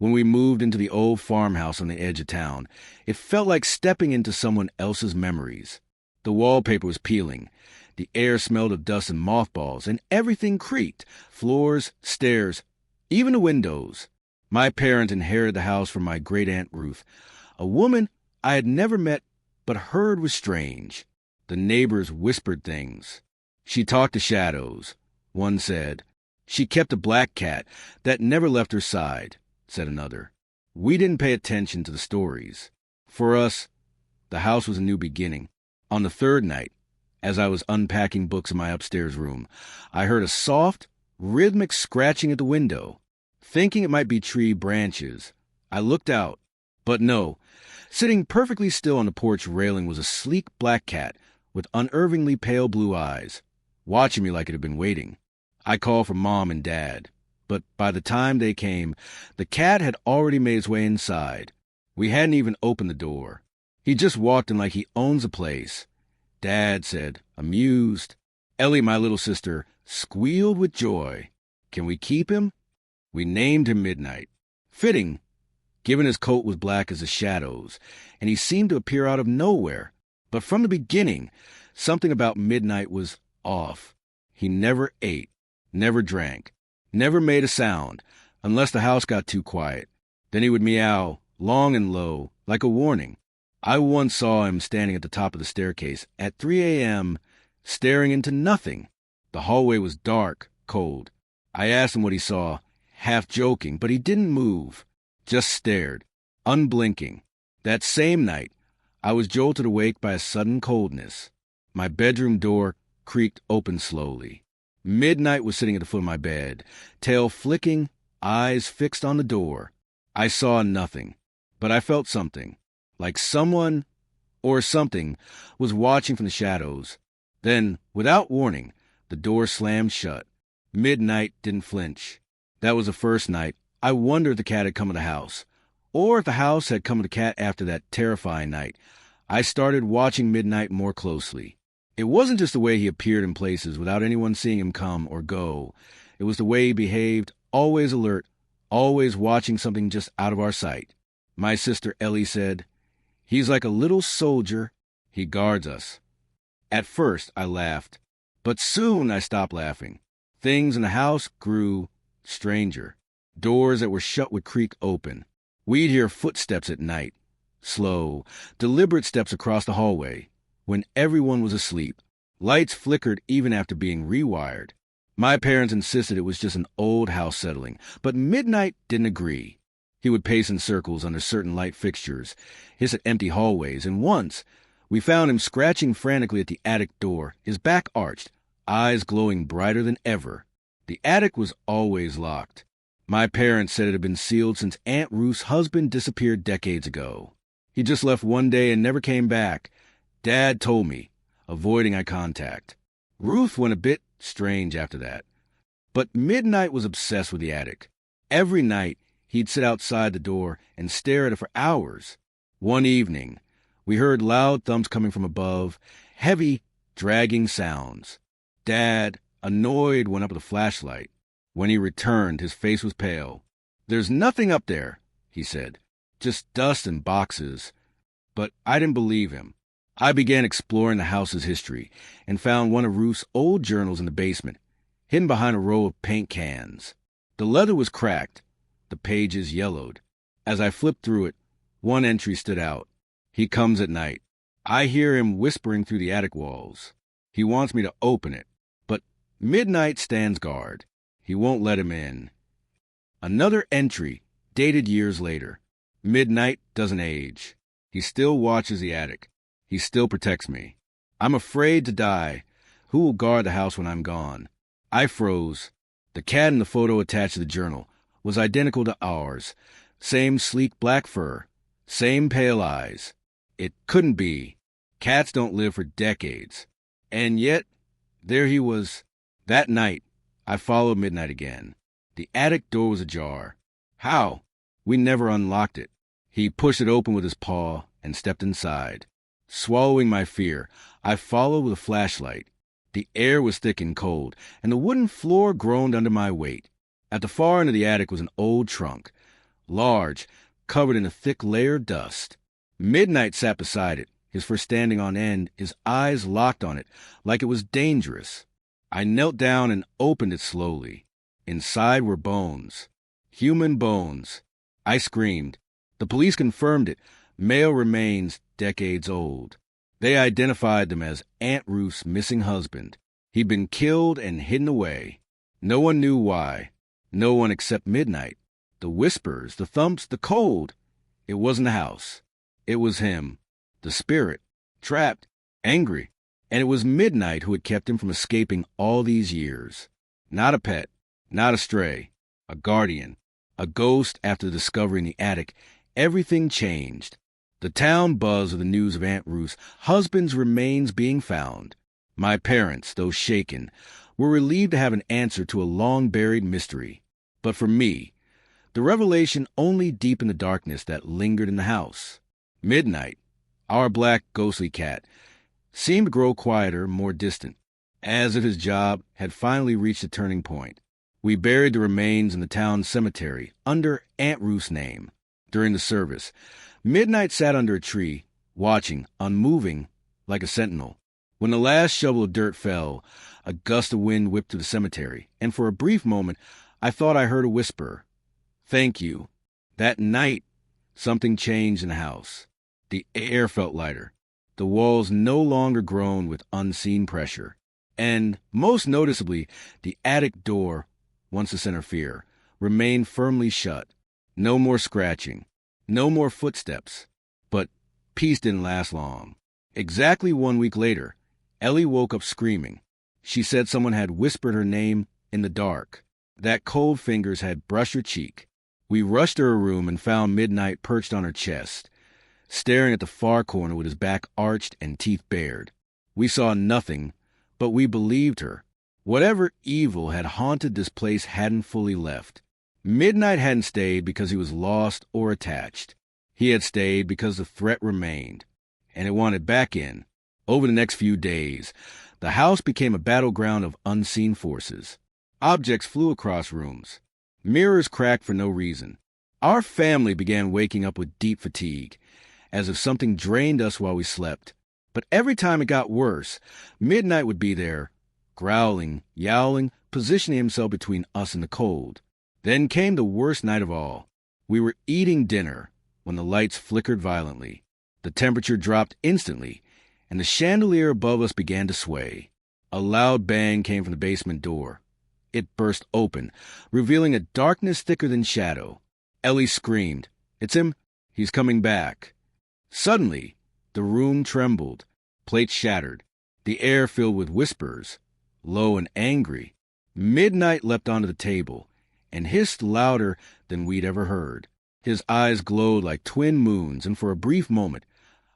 When we moved into the old farmhouse on the edge of town, it felt like stepping into someone else's memories. The wallpaper was peeling. The air smelled of dust and mothballs, and everything creaked. Floors, stairs, even the windows. My parents inherited the house from my great-aunt Ruth, a woman I had never met but heard was strange. The neighbors whispered things. She talked to shadows, one said. She kept a black cat that never left her side, said another. We didn't pay attention to the stories. For us, the house was a new beginning. On the third night, as I was unpacking books in my upstairs room, I heard a soft, rhythmic scratching at the window. Thinking it might be tree branches, I looked out. But no, sitting perfectly still on the porch railing was a sleek black cat with unervingly pale blue eyes, watching me like it had been waiting. I called for Mom and Dad, but by the time they came, the cat had already made its way inside. We hadn't even opened the door. He just walked in like he owns the place. Dad said, amused. Ellie, my little sister, squealed with joy. Can we keep him? We named him Midnight. Fitting, given his coat was black as the shadows, and he seemed to appear out of nowhere. But from the beginning, something about Midnight was off. He never ate, never drank, never made a sound, unless the house got too quiet. Then he would meow, long and low, like a warning. I once saw him standing at the top of the staircase at 3 a.m., staring into nothing. The hallway was dark, cold. I asked him what he saw, half joking, but he didn't move, just stared, unblinking. That same night, I was jolted awake by a sudden coldness. My bedroom door creaked open slowly. Midnight was sitting at the foot of my bed, tail flicking, eyes fixed on the door. I saw nothing, but I felt something, like someone or something was watching from the shadows. Then, without warning, the door slammed shut. Midnight didn't flinch. That was the first night. I wondered if the cat had come to the house, or if the house had come to the cat after that terrifying night. I started watching Midnight more closely. It wasn't just the way he appeared in places without anyone seeing him come or go. It was the way he behaved, always alert, always watching something just out of our sight. My sister Ellie said, "He's like a little soldier. He guards us." At first, I laughed, but soon I stopped laughing. Things in the house grew stranger. Doors that were shut would creak open. We'd hear footsteps at night, slow, deliberate steps across the hallway, when everyone was asleep. Lights flickered even after being rewired. My parents insisted it was just an old house settling, but Midnight didn't agree. He would pace in circles under certain light fixtures, hiss at empty hallways, and once we found him scratching frantically at the attic door, his back arched, eyes glowing brighter than ever. The attic was always locked. My parents said it had been sealed since Aunt Ruth's husband disappeared decades ago. He just left one day and never came back. Dad told me, avoiding eye contact. Ruth went a bit strange after that. But Midnight was obsessed with the attic. Every night, he'd sit outside the door and stare at it for hours. One evening, we heard loud thumps coming from above, heavy, dragging sounds. Dad, annoyed, went up with a flashlight. When he returned, his face was pale. "There's nothing up there," he said. "Just dust and boxes." But I didn't believe him. I began exploring the house's history and found one of Ruth's old journals in the basement, hidden behind a row of paint cans. The leather was cracked, the pages yellowed. As I flipped through it, one entry stood out. "He comes at night. I hear him whispering through the attic walls. He wants me to open it, but Midnight stands guard. He won't let him in." Another entry, dated years later. Midnight doesn't age. He still watches the attic. He still protects me. I'm afraid to die. Who will guard the house when I'm gone? I froze. The cat in the photo attached to the journal was identical to ours. Same sleek black fur. Same pale eyes. It couldn't be. Cats don't live for decades. And yet, there he was. That night, I followed Midnight again. The attic door was ajar. How? We never unlocked it. He pushed it open with his paw and stepped inside. Swallowing my fear, I followed with a flashlight. The air was thick and cold, and the wooden floor groaned under my weight. At the far end of the attic was an old trunk. large, covered in a thick layer of dust. Midnight sat beside it, his fur standing on end, his eyes locked on it, like it was dangerous. I knelt down and opened it slowly. Inside were bones. Human bones. I screamed. The police confirmed it. Male remains, decades old. They identified them as Aunt Ruth's missing husband. He'd been killed and hidden away. No one knew why. No one except Midnight. The whispers, the thumps, the cold. It wasn't the house. It was him. The spirit. Trapped. Angry. And it was Midnight who had kept him from escaping all these years. Not a pet. Not a stray. A guardian. A ghost. After the discovery in the attic, everything changed. The town buzzed with the news of Aunt Ruth's husband's remains being found. My parents, though shaken, were relieved to have an answer to a long-buried mystery. But for me, the revelation only deepened the darkness that lingered in the house. Midnight, our black ghostly cat, seemed to grow quieter, more distant, as if his job had finally reached a turning point. We buried the remains in the town cemetery under Aunt Ruth's name. During the service, Midnight sat under a tree, watching, unmoving, like a sentinel. When the last shovel of dirt fell, a gust of wind whipped through the cemetery, and for a brief moment, I thought I heard a whisper. Thank you. That night, something changed in the house. The air felt lighter. The walls no longer groaned with unseen pressure. And, most noticeably, the attic door, once a center of fear, remained firmly shut. No more scratching. No more footsteps. But peace didn't last long. Exactly 1 week later, Ellie woke up screaming. She said someone had whispered her name in the dark, that cold fingers had brushed her cheek. We rushed to her room and found Midnight perched on her chest, staring at the far corner with his back arched and teeth bared. We saw nothing, but we believed her. Whatever evil had haunted this place hadn't fully left. Midnight hadn't stayed because he was lost or attached. He had stayed because the threat remained, and it wanted back in. Over the next few days, the house became a battleground of unseen forces. Objects flew across rooms. Mirrors cracked for no reason. Our family began waking up with deep fatigue, as if something drained us while we slept. But every time it got worse, Midnight would be there, growling, yowling, positioning himself between us and the cold. Then came the worst night of all. We were eating dinner when the lights flickered violently. The temperature dropped instantly, and the chandelier above us began to sway. A loud bang came from the basement door. It burst open, revealing a darkness thicker than shadow. Ellie screamed, "It's him! He's coming back!" Suddenly, the room trembled. Plates shattered. The air filled with whispers, low and angry. Midnight leapt onto the table and hissed louder than we'd ever heard. His eyes glowed like twin moons, and for a brief moment,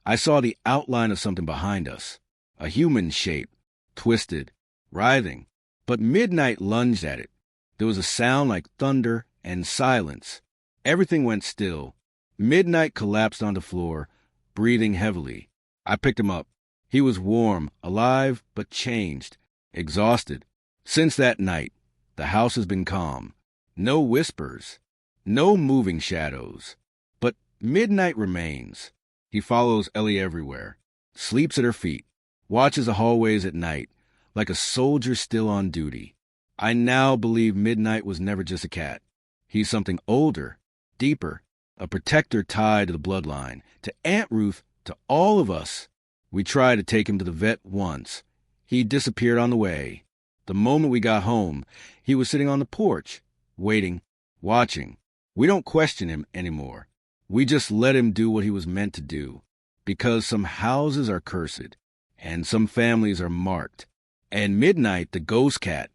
I saw the outline of something behind us. A human shape, twisted, writhing. But Midnight lunged at it. There was a sound like thunder and silence. Everything went still. Midnight collapsed on the floor, breathing heavily. I picked him up. He was warm, alive, but changed, exhausted. Since that night, the house has been calm. No whispers, no moving shadows. But Midnight remains. He follows Ellie everywhere, sleeps at her feet, watches the hallways at night, like a soldier still on duty. I now believe Midnight was never just a cat. He's something older, deeper, a protector tied to the bloodline, to Aunt Ruth, to all of us. We tried to take him to the vet once. He disappeared on the way. The moment we got home, he was sitting on the porch, waiting, watching. We don't question him anymore. We just let him do what he was meant to do. Because some houses are cursed, and some families are marked. And Midnight, the ghost cat,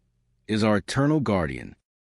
is our eternal guardian.